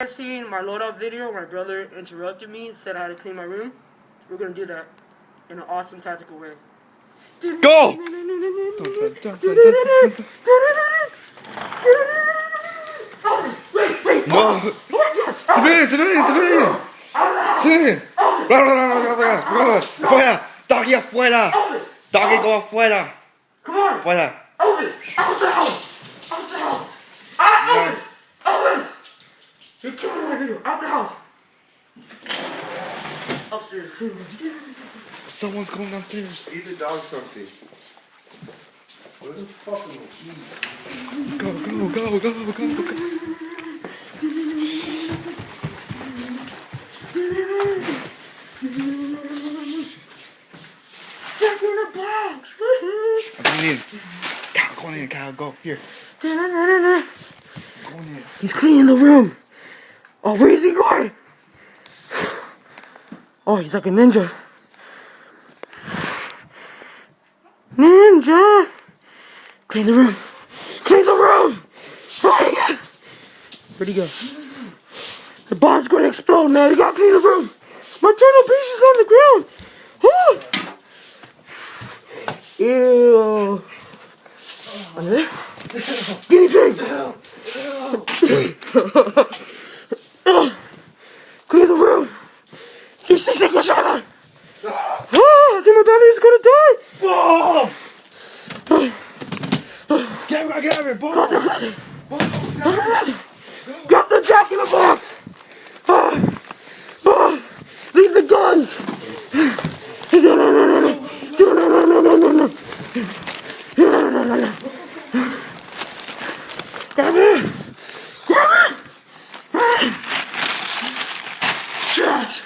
Seen my loadout video, my brother interrupted me and said I had to clean my room. We're gonna do that in an awesome tactical way. Go! Wait! No! Civilian! Afuera! Doggy, afuera! Doggy, go afuera! Come on! Afuera! Elvis! Out the house! Out the house! Ah, Elvis! You're killing my video! Out the house! Upstairs. Someone's going downstairs. Feed the dog something. What the fuck am I eating? Go. Check in the box! I'm going in. Kyle, go in, Kyle, go. Here. Go in. He's cleaning the room. Oh, where is he going? Oh, he's like a ninja. Ninja! Clean the room. Clean the room! Where'd he go? The bomb's gonna explode, man. We gotta clean the room. My journal page is on the ground. Woo! Ew. Under there? Guinea pig! Clean the room. 3 seconds, Charlotte. I think my battery's gonna die. Get him, boom! Grab the jack in the box. Leave the guns. Grab it. Grab it. Trash.